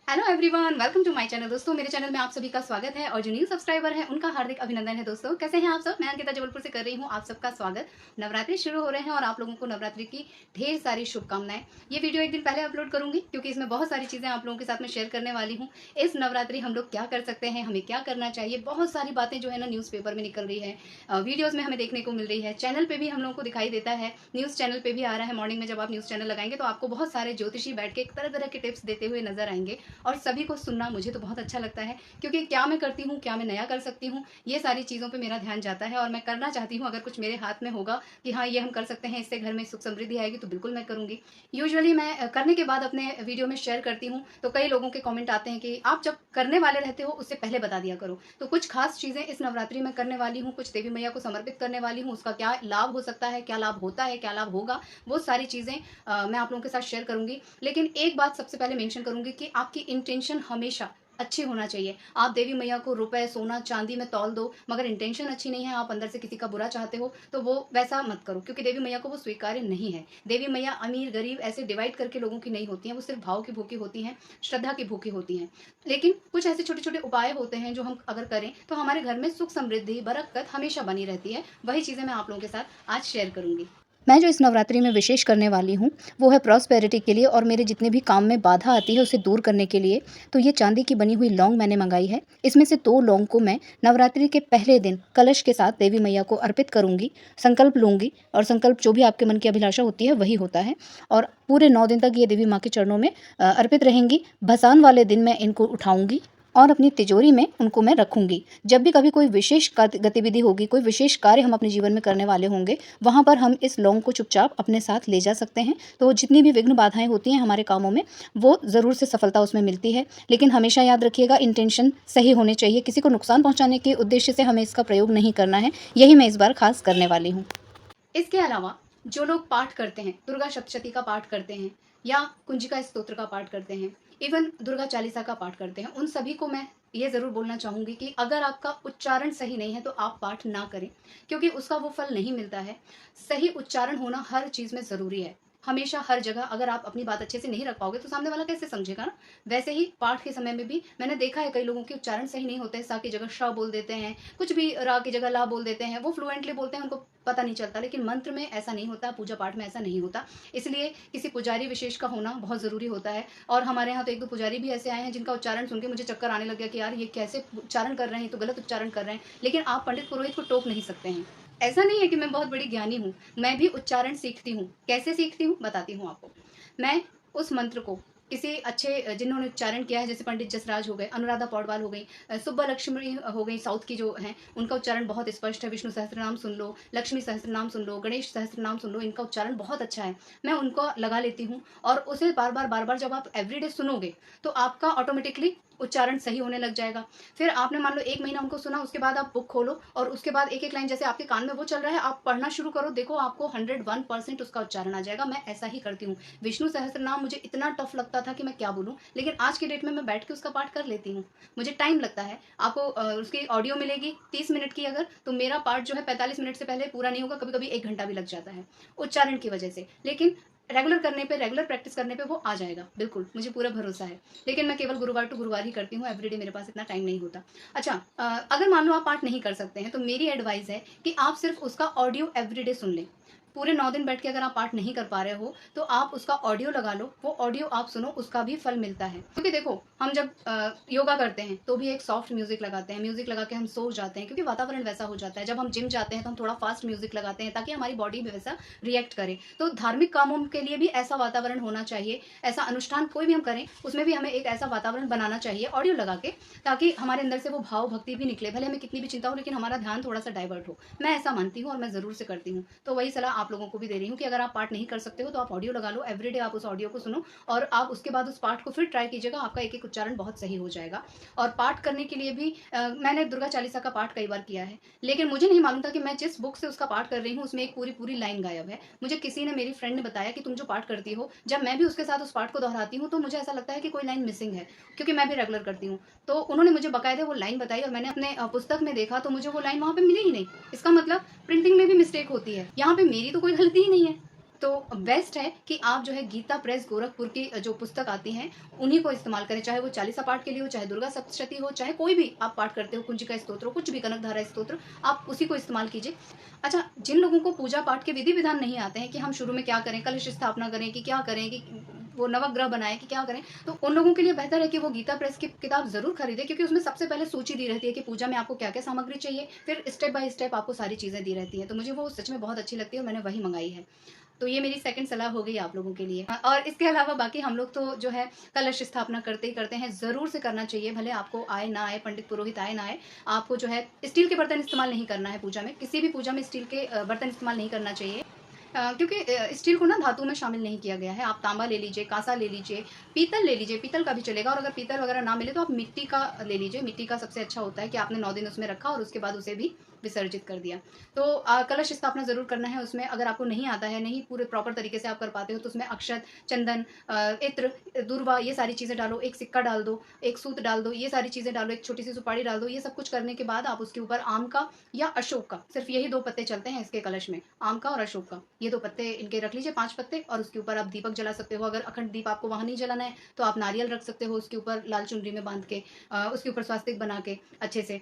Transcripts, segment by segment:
Hello everyone, welcome to my channel. दोस्तों, मेरे channel में आप सभी का स्वागत है और जो न्यू सब्सक्राइबर हैं उनका हार्दिक अभिनंदन है। दोस्तों, कैसे हैं आप सब? मैं अंकिता जबलपुर से कर रही हूं आप सबका स्वागत। नवरात्रि शुरू हो रहे हैं और आप लोगों को नवरात्रि की ढेर सारी शुभकामनाएं। ये वीडियो एक दिन पहले अपलोड करूंगी क्योंकि इसमें बहुत सारी चीजें आप लोगों के साथ में शेयर करने वाली हूँ। इस नवरात्रि हम लोग क्या कर सकते हैं, हमें क्या करना चाहिए, बहुत सारी बातें जो है ना न्यूज़पेपर में निकल रही है, वीडियोज में हमें देखने को मिल रही है, चैनल पे भी हम लोगों को दिखाई देता है, न्यूज़ चैनल पे भी आ रहा है। मॉर्निंग में जब आप न्यूज़ चैनल लगाएंगे तो आपको बहुत सारे ज्योतिषी बैठ के तरह तरह के टिप्स देते हुए नजर आएंगे और सभी को सुनना मुझे तो बहुत अच्छा लगता है क्योंकि क्या मैं करती हूँ, क्या मैं नया कर सकती हूँ, ये सारी चीज़ों पे मेरा ध्यान जाता है और मैं करना चाहती हूँ। अगर कुछ मेरे हाथ में होगा कि हाँ ये हम कर सकते हैं, इससे घर में सुख समृद्धि आएगी, तो बिल्कुल मैं करूँगी। यूजुअली मैं करने के बाद अपने वीडियो में शेयर करती हूँ तो कई लोगों के कॉमेंट आते हैं कि आप जब करने वाले रहते हो उससे पहले बता दिया करो। तो कुछ खास चीज़ें इस नवरात्रि में करने वाली हूँ, कुछ देवी मैया को समर्पित करने वाली हूँ। उसका क्या लाभ हो सकता है, क्या लाभ होता है, क्या लाभ होगा, वो सारी चीज़ें मैं आप लोगों के साथ शेयर करूंगी। लेकिन एक बात सबसे पहले मेंशन करूंगी कि आपकी इंटेंशन हमेशा अच्छी होना चाहिए। आप देवी मैया को रुपए सोना चांदी में तौल दो, मगर इंटेंशन अच्छी नहीं है, आप अंदर से किसी का बुरा चाहते हो, तो वो वैसा मत करो क्योंकि देवी मैया को वो स्वीकार्य नहीं है। देवी मैया अमीर गरीब ऐसे डिवाइड करके लोगों की नहीं होती हैं, वो सिर्फ भाव की भूखी होती हैं, श्रद्धा की भूखी होती हैं। लेकिन कुछ ऐसे छोटे छोटे उपाय होते हैं जो हम अगर करें तो हमारे घर में सुख समृद्धि बरकत हमेशा बनी रहती है। वही चीज़ें मैं आप लोगों के साथ आज शेयर करूंगी। मैं जो इस नवरात्रि में विशेष करने वाली हूँ वो है प्रॉस्पेरिटी के लिए और मेरे जितने भी काम में बाधा आती है उसे दूर करने के लिए। तो ये चांदी की बनी हुई लौंग मैंने मंगाई है। इसमें से 2 लौंग को मैं नवरात्रि के पहले दिन कलश के साथ देवी मैया को अर्पित करूँगी, संकल्प लूँगी और संकल्प जो भी आपके मन की अभिलाषा होती है वही होता है और पूरे 9 दिन तक ये देवी माँ के चरणों में अर्पित रहेंगी। भसान वाले दिन मैं इनको उठाऊँगी और अपनी तिजोरी में उनको मैं रखूँगी। जब भी कभी कोई विशेष गतिविधि होगी, कोई विशेष कार्य हम अपने जीवन में करने वाले होंगे, वहाँ पर हम इस लौंग को चुपचाप अपने साथ ले जा सकते हैं। तो जितनी भी विघ्न बाधाएँ होती हैं हमारे कामों में, वो ज़रूर से सफलता उसमें मिलती है। लेकिन हमेशा याद रखिएगा, इंटेंशन सही होने चाहिए। किसी को नुकसान पहुँचाने के उद्देश्य से हमें इसका प्रयोग नहीं करना है। यही मैं इस बार खास करने वाली हूँ। इसके अलावा जो लोग पाठ करते हैं, दुर्गा सप्तशती का पाठ करते हैं या कुंजिका स्तोत्र का पाठ करते हैं, इवन दुर्गा चालीसा का पाठ करते हैं, उन सभी को मैं ये ज़रूर बोलना चाहूँगी कि अगर आपका उच्चारण सही नहीं है तो आप पाठ ना करें क्योंकि उसका वो फल नहीं मिलता है। सही उच्चारण होना हर चीज़ में ज़रूरी है। हमेशा हर जगह अगर आप अपनी बात अच्छे से नहीं रख पाओगे तो सामने वाला कैसे समझेगा ना। वैसे ही पाठ के समय में भी मैंने देखा है कई लोगों के उच्चारण सही नहीं होते हैं, सा की जगह श बोल देते हैं, कुछ भी रा की जगह ला बोल देते हैं, वो फ्लुएंटली बोलते हैं, उनको पता नहीं चलता। लेकिन मंत्र में ऐसा नहीं होता, पूजा पाठ में ऐसा नहीं होता। इसलिए किसी पुजारी विशेष का होना बहुत ज़रूरी होता है और हमारे यहाँ तो 1-2 पुजारी भी ऐसे आए हैं जिनका उच्चारण सुन के मुझे चक्कर आने लग गया कि यार ये कैसे उच्चारण कर रहे हैं, तो गलत उच्चारण कर रहे हैं। लेकिन आप पंडित पुरोहित को टोक नहीं सकते हैं। ऐसा नहीं है कि मैं बहुत बड़ी ज्ञानी हूँ, मैं भी उच्चारण सीखती हूँ। कैसे सीखती हूँ बताती हूँ आपको। मैं उस मंत्र को किसी अच्छे जिन्होंने उच्चारण किया है, जैसे पंडित जसराज हो गए, अनुराधा पौडवाल हो गई, सुब्बा लक्ष्मी हो गई, साउथ की जो हैं, उनका उच्चारण बहुत स्पष्ट है। विष्णु सहस्त्रनाम सुन लो, लक्ष्मी सहस्त्रनाम सुन लो, गणेश सहस्त्रनाम सुन लो, इनका उच्चारण बहुत अच्छा है। मैं उनको लगा लेती हूँ और उसे बार बार जब आप एवरीडे सुनोगे तो आपका ऑटोमेटिकली उच्चारण सही होने लग जाएगा। फिर आपने मान लो 1 महीना उनको सुना, उसके बाद आप बुक खोलो और उसके बाद एक एक लाइन जैसे आपके कान में वो चल रहा है, आप पढ़ना शुरू करो, देखो आपको 101% उसका उच्चारण आ जाएगा। मैं ऐसा ही करती हूँ। विष्णु सहस्त्रनाम मुझे इतना टफ लगता था कि मैं क्या बोलूँ, लेकिन आज की डेट में मैं बैठ के उसका पाठ कर लेती हूँ। मुझे टाइम लगता है, आपको उसकी ऑडियो मिलेगी 30 मिनट की अगर, तो मेरा पाठ जो है 45 मिनट से पहले पूरा नहीं होगा, कभी कभी 1 घंटा भी लग जाता है उच्चारण की वजह से। लेकिन रेगुलर करने पे, रेगुलर प्रैक्टिस करने पे वो आ जाएगा, बिल्कुल मुझे पूरा भरोसा है। लेकिन मैं केवल गुरुवार टू गुरुवार ही करती हूँ, एवरीडे मेरे पास इतना टाइम नहीं होता। अच्छा, अगर मान लो आप पाठ नहीं कर सकते हैं तो मेरी एडवाइस है कि आप सिर्फ उसका ऑडियो एवरीडे सुन लें। पूरे 9 दिन बैठ के अगर आप पाठ नहीं कर पा रहे हो तो आप उसका ऑडियो लगा लो, वो ऑडियो आप सुनो, उसका भी फल मिलता है। क्योंकि देखो, हम जब योगा करते हैं तो भी एक सॉफ्ट म्यूजिक लगाते हैं, म्यूजिक लगा के हम सो जाते हैं क्योंकि वातावरण वैसा हो जाता है। जब हम जिम जाते हैं तो हम थोड़ा फास्ट म्यूजिक लगाते हैं ताकि हमारी बॉडी भी वैसा रिएक्ट करे। तो धार्मिक कामों के लिए भी ऐसा वातावरण होना चाहिए। ऐसा अनुष्ठान कोई भी हम करें उसमें भी हमें एक ऐसा वातावरण बनाना चाहिए ऑडियो लगा के, ताकि हमारे अंदर से वो भाव भक्ति भी निकले। भले हमें कितनी भी चिंता हो लेकिन हमारा ध्यान थोड़ा सा डाइवर्ट हो। मैं ऐसा मानती हूँ और मैं ज़रूर से करती हूँ। तो वही सलाह आप लोगों को भी दे रही हूँ कि अगर आप पाठ नहीं कर सकते हो तो आप ऑडियो लगा लो, एवरीडे आप उस ऑडियो को सुनो और आप उसके बाद उस पाठ को फिर ट्राई कीजिएगा, आपका एक एक उच्चारण बहुत सही हो जाएगा। और पाठ करने के लिए भी मैंने दुर्गा चालीसा का पाठ कई बार किया है, लेकिन मुझे नहीं मालूम था कि मैं जिस बुक से उसका पाठ कर रही हूँ उसमें एक पूरी पूरी लाइन गायब है। मुझे किसी ने, मेरी फ्रेंड ने बताया कि तुम जो पाठ करती हो, जब मैं भी उसके साथ उस पाठ को दोहराती हूँ तो मुझे ऐसा लगता है कि कोई लाइन मिसिंग है, क्योंकि मैं भी रेगुलर करती हूँ। तो उन्होंने मुझे बकायदे वो लाइन बताई और मैंने अपने पुस्तक में देखा तो मुझे वो लाइन वहाँ पे मिली ही नहीं। इसका मतलब प्रिंटिंग में भी मिस्टेक होती है, यहाँ पे मेरी तो कोई गलती ही नहीं है। तो बेस्ट है कि आप जो है गीता प्रेस गोरखपुर की जो पुस्तक आती हैं उन्हीं को इस्तेमाल करें, चाहे वो 40 पाठ के लिए हो, चाहे दुर्गा सप्तशती हो, चाहे कोई भी आप पाठ करते हो, कुंजिका स्तोत्र हो, कुछ भी, कनकधारा स्तोत्र, आप उसी को इस्तेमाल कीजिए। अच्छा, जिन लोगों को पूजा पाठ के विधि विधान नहीं आते हैं कि हम शुरू में क्या करें, कलश स्थापना करें कि क्या करें, कि वो नवग्रह बनाए कि क्या करें, तो उन लोगों के लिए बेहतर है कि वो गीता प्रेस की किताब जरूर खरीदे, क्योंकि उसमें सबसे पहले सूची दी रहती है कि पूजा में आपको क्या क्या सामग्री चाहिए, फिर स्टेप बाय स्टेप आपको सारी चीजें दी रहती है। तो मुझे वो सच में बहुत अच्छी लगती है और मैंने वही मंगाई है। तो ये मेरी सेकंड सलाह हो गई आप लोगों के लिए। और इसके अलावा बाकी हम लोग तो जो है कलश स्थापना करते ही करते हैं, ज़रूर से करना चाहिए, भले आपको आए ना आए, पंडित पुरोहित आए ना आए। आपको जो है स्टील के बर्तन इस्तेमाल नहीं करना है पूजा में, किसी भी पूजा में स्टील के बर्तन इस्तेमाल नहीं करना चाहिए, क्योंकि स्टील को ना धातु में शामिल नहीं किया गया है। आप तांबा ले लीजिए, कांसा ले लीजिए, पीतल ले लीजिए, पीतल का भी चलेगा, और अगर पीतल वगैरह ना मिले तो आप मिट्टी का ले लीजिए। मिट्टी का सबसे अच्छा होता है कि आपने 9 दिन उसमें रखा और उसके बाद उसे भी विसर्जित कर दिया। तो कलश स्थापना जरूर करना है उसमें। अगर आपको नहीं आता है, नहीं पूरे प्रॉपर तरीके से आप कर पाते हो, तो उसमें अक्षत, चंदन, इत्र, दूर्वा, ये सारी चीज़ें डालो, एक सिक्का डाल दो, एक सूत डाल दो, ये सारी चीज़ें डालो, एक छोटी सी सुपारी डाल दो। ये सब कुछ करने के बाद आप उसके ऊपर आम का या अशोक का, सिर्फ यही 2 पत्ते चलते हैं इसके कलश में, आम का और अशोक का, ये 2 पत्ते इनके रख लीजिए, 5 पत्ते, और उसके ऊपर आप दीपक जला सकते हो। अगर अखंड दीप आपको वहां नहीं जलाना है तो आप नारियल रख सकते हो उसके ऊपर, लाल चुनरी में बांध के, उसके ऊपर स्वास्तिक बना के अच्छे से।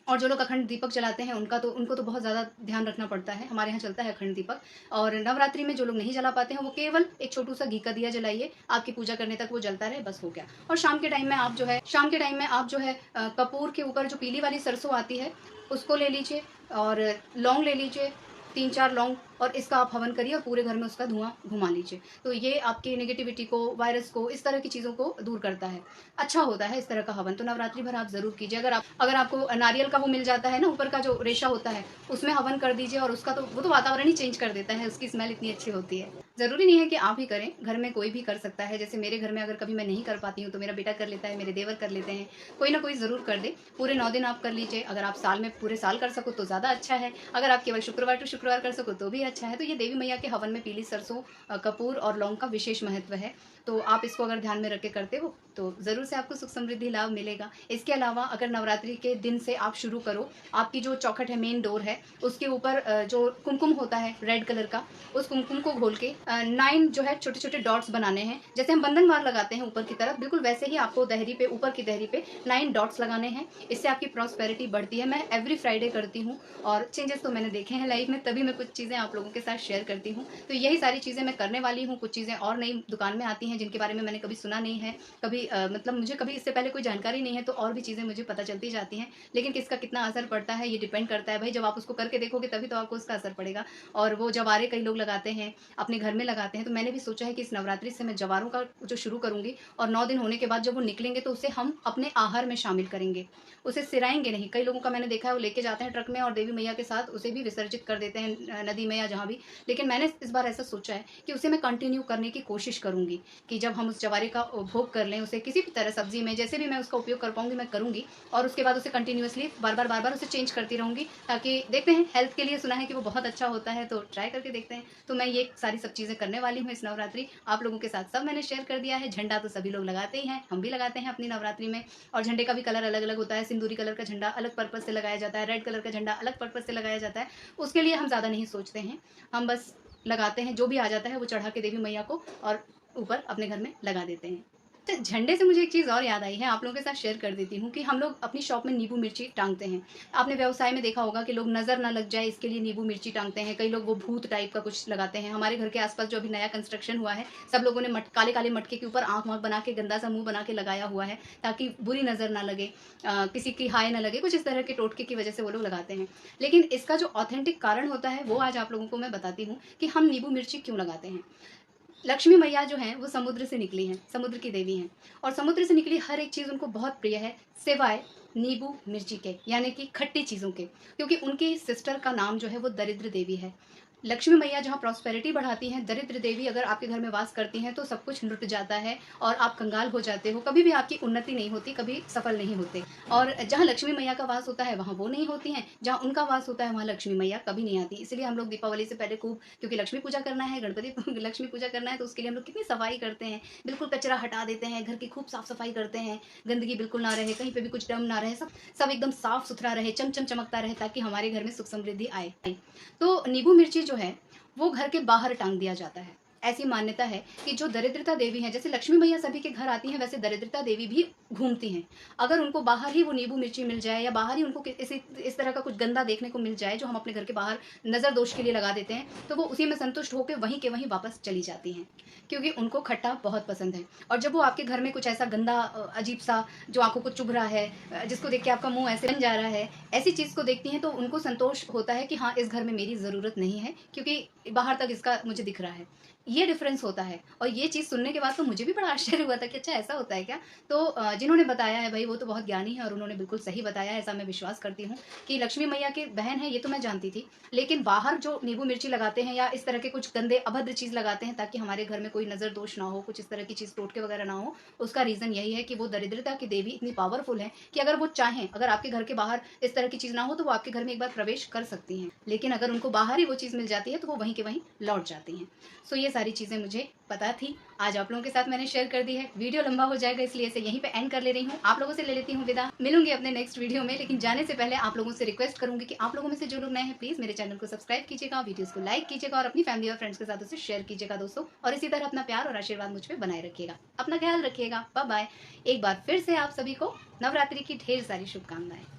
और जो लोग अखंड दीपक जलाते हैं उनको तो बहुत ज़्यादा ध्यान रखना पड़ता है। हमारे यहाँ चलता है अखंड दीपक। और नवरात्रि में जो लोग नहीं जला पाते हैं वो केवल एक छोटू सा घी का दिया जलाइए, आपकी पूजा करने तक वो जलता रहे, बस हो गया। और शाम के टाइम में आप जो है कपूर के ऊपर जो पीली वाली सरसों आती है उसको ले लीजिए, और लौंग ले लीजिए, 3-4 लौंग, और इसका आप हवन करिए और पूरे घर में उसका धुआं घुमा लीजिए। तो ये आपकी नेगेटिविटी को, वायरस को, इस तरह की चीज़ों को दूर करता है। अच्छा होता है इस तरह का हवन, तो नवरात्रि भर आप ज़रूर कीजिए। अगर आपको नारियल का वो मिल जाता है ना, ऊपर का जो रेशा होता है, उसमें हवन कर दीजिए, और उसका तो वो तो वातावरण ही चेंज कर देता है, उसकी स्मेल इतनी अच्छी होती है। ज़रूरी नहीं है कि आप ही करें, घर में कोई भी कर सकता है। जैसे मेरे घर में अगर कभी मैं नहीं कर पाती हूँ तो मेरा बेटा कर लेता है, मेरे देवर कर लेते हैं, कोई ना कोई ज़रूर कर दे। पूरे 9 दिन आप कर लीजिए। अगर आप साल में पूरे साल कर सको तो ज़्यादा अच्छा है, अगर आप केवल शुक्रवार टू शुक्रवार कर सको तो भी अच्छा है। तो ये देवी मैया के हवन में पीली सरसों, कपूर और लौंग का विशेष महत्व है। तो आप इसको अगर ध्यान में रख के करते हो तो ज़रूर से आपको सुख समृद्धि लाभ मिलेगा। इसके अलावा अगर नवरात्रि के दिन से आप शुरू करो, आपकी जो चौखट है, मेन डोर है, उसके ऊपर जो कुमकुम होता है रेड कलर का, उस कुमकुम को घोल के 9 जो है छोटे छोटे डॉट्स बनाने हैं। जैसे हम बंधनवार लगाते हैं ऊपर की तरफ, बिल्कुल वैसे ही आपको दहरी पे, ऊपर की दहरी पे 9 डॉट्स लगाने हैं। इससे आपकी प्रॉस्पेरिटी बढ़ती है। मैं एवरी फ्राइडे करती हूँ और चेंजेस तो मैंने देखे हैं लाइफ में, तभी मैं कुछ चीज़ें आप लोगों के साथ शेयर करती हूँ। तो यही सारी चीज़ें मैं करने वाली हूँ। कुछ चीज़ें और नई दुकान में आती हैं जिनके बारे में मैंने कभी सुना नहीं है, कभी मतलब मुझे कभी इससे पहले कोई जानकारी नहीं है, तो और भी चीज़ें मुझे पता चलती जाती हैं। लेकिन किसका कितना असर पड़ता है ये डिपेंड करता है भाई, जब आप उसको करके देखोगे तभी तो आपको उसका असर पड़ेगा। और वो जवारे कई लोग लगाते हैं, अपने घर में लगाते हैं, तो मैंने भी सोचा है कि इस नवरात्रि से मैं जवारों का जो शुरू करूंगी, और 9 दिन होने के बाद जब वो निकलेंगे तो उसे हम अपने आहार में शामिल करेंगे, उसे सिराएंगे नहीं। कई लोगों का मैंने देखा है वो लेके जाते हैं ट्रक में और देवी मैया के साथ उसे भी विसर्जित कर देते हैं नदी में या जहाँ भी। लेकिन मैंने इस बार ऐसा सोचा है कि उसे मैं कंटिन्यू करने की कोशिश करूंगी, कि जब हम उस जवारे का भोग कर लें, उसे किसी भी तरह सब्जी में जैसे भी मैं उसका उपयोग कर पाऊंगी मैं करूंगी, और उसके बाद उसे कंटिन्यूअसली बार बार उसे चेंज करती रहूंगी, ताकि देखते हैं, हेल्थ के लिए सुना है कि वो बहुत अच्छा होता है, तो ट्राई करके देखते हैं। तो मैं ये सारी सब चीज़ें करने वाली हूँ इस नवरात्रि। आप लोगों के साथ सब मैंने शेयर कर दिया है। झंडा तो सभी लोग लगाते ही हैं, हम भी लगाते हैं अपनी नवरात्रि में, और झंडे का भी कलर अलग अलग होता है। सिंदूरी कलर का झंडा अलग पर्पज से लगाया जाता है, रेड कलर का झंडा अलग पर्पज से लगाया जाता है। उसके लिए हम ज़्यादा नहीं सोचते हैं, हम बस लगाते हैं, जो भी आ जाता है वो चढ़ा के देवी मैया को और ऊपर अपने घर में लगा देते हैं। तो झंडे से मुझे एक चीज़ और याद आई है, आप लोगों के साथ शेयर कर देती हूँ, कि हम लोग अपनी शॉप में नींबू मिर्ची टांगते हैं। आपने व्यवसाय में देखा होगा कि लोग नज़र ना लग जाए इसके लिए नींबू मिर्ची टांगते हैं। कई लोग वो भूत टाइप का कुछ लगाते हैं। हमारे घर के आसपास जो अभी नया कंस्ट्रक्शन हुआ है, सब लोगों ने काले काले मटके के ऊपर आँख वाँख बना के गंदा सा मुंह बना के लगाया हुआ है, ताकि बुरी नज़र ना लगे, किसी की हाय ना लगे, कुछ इस तरह के टोटके की वजह से वो लोग लगाते हैं। लेकिन इसका जो ऑथेंटिक कारण होता है वो आज आप लोगों को मैं बताती हूँ कि हम नींबू मिर्ची क्यों लगाते हैं। लक्ष्मी मैया जो हैं वो समुद्र से निकली हैं, समुद्र की देवी हैं, और समुद्र से निकली हर एक चीज़ उनको बहुत प्रिय है, सिवाय नींबू मिर्ची के, यानी कि खट्टी चीज़ों के, क्योंकि उनकी सिस्टर का नाम जो है वो दरिद्र देवी है। लक्ष्मी मैया जहाँ प्रॉस्पेरिटी बढ़ाती हैं, दरिद्र देवी अगर आपके घर में वास करती हैं तो सब कुछ लुट जाता है और आप कंगाल हो जाते हो, कभी भी आपकी उन्नति नहीं होती, कभी सफल नहीं होते। और जहाँ लक्ष्मी मैया का वास होता है वहाँ वो नहीं होती हैं, जहाँ उनका वास होता है वहाँ लक्ष्मी मैया कभी नहीं आती। इसलिए हम लोग दीपावली से पहले खूब, क्योंकि लक्ष्मी पूजा करना है, गणपति लक्ष्मी पूजा करना है, तो उसके लिए हम लोग कितनी सफाई करते हैं, बिल्कुल कचरा हटा देते हैं, घर की खूब साफ सफाई करते हैं, गंदगी बिल्कुल ना रहे, कहीं पे भी कुछ डम ना रहे, सब एकदम साफ सुथरा रहे, चमचम चमकता रहे, ताकि हमारे घर में सुख समृद्धि आए। तो नींबू मिर्ची जो है वो घर के बाहर टांग दिया जाता है। ऐसी मान्यता है कि जो दरिद्रता देवी हैं, जैसे लक्ष्मी मैया सभी के घर आती हैं, वैसे दरिद्रता देवी भी घूमती हैं। अगर उनको बाहर ही वो नींबू मिर्ची मिल जाए या बाहर ही उनको इस तरह का कुछ गंदा देखने को मिल जाए जो हम अपने घर के बाहर नज़र दोष के लिए लगा देते हैं, तो वो उसी में संतुष्ट होकर वहीं के वहीं वापस चली जाती हैं, क्योंकि उनको खट्टा बहुत पसंद है। और जब वो आपके घर में कुछ ऐसा गंदा अजीब सा जो आंखों को चुभ रहा है, जिसको देख के आपका मुंह ऐसे बन जा रहा है, ऐसी चीज़ को देखती हैं तो उनको संतोष होता है कि हाँ, इस घर में मेरी ज़रूरत नहीं है, क्योंकि बाहर तक इसका मुझे दिख रहा है। ये डिफरेंस होता है। और ये चीज़ सुनने के बाद तो मुझे भी बड़ा आश्चर्य हुआ था कि अच्छा ऐसा होता है क्या? तो जिन्होंने बताया है भाई वो तो बहुत ज्ञानी है और उन्होंने बिल्कुल सही बताया है, ऐसा मैं विश्वास करती हूँ कि लक्ष्मी मैया की बहन है, ये तो मैं जानती थी। लेकिन बाहर जो नींबू मिर्ची लगाते हैं या इस तरह के कुछ गंदे अभद्र चीज़ लगाते हैं ताकि हमारे घर में कोई नज़र दोष ना हो, कुछ इस तरह की चीज़ टोटके वगैरह ना हो, उसका रीज़न यही है कि वो दरिद्रता की देवी इतनी पावरफुल है कि अगर वो चाहें, अगर आपके घर के बाहर इस तरह की चीज़ ना हो तो वो आपके घर में एक बार प्रवेश कर सकती हैं। लेकिन अगर उनको बाहर ही वो चीज़ मिल जाती है तो वो वहीं के वहीं लौट जाती हैं। सो ये सारी चीज़ें मुझे पता थी, आज आप लोगों के साथ मैंने शेयर कर दी है। वीडियो लंबा हो जाएगा इसलिए इसे यहीं पे एंड कर ले रही हूँ। आप लोगों से ले लेती हूँ विदा। मिलूंगी अपने नेक्स्ट वीडियो में, लेकिन जाने से पहले आप लोगों से रिक्वेस्ट करूंगी कि आप लोगों में से जो लोग नए हैं प्लीज़ मेरे चैनल को सब्सक्राइब कीजिएगा, वीडियोस को लाइक कीजिएगा और अपनी फैमिली और फ्रेंड्स के साथ उसे शेयर कीजिएगा दोस्तों। और इसी तरह अपना प्यार और आशीर्वाद मुझ पर बनाए रखिएगा। अपना ख्याल रखिएगा। Bye bye. एक बार फिर से आप सभी को नवरात्रि की ढेर सारी शुभकामनाएं।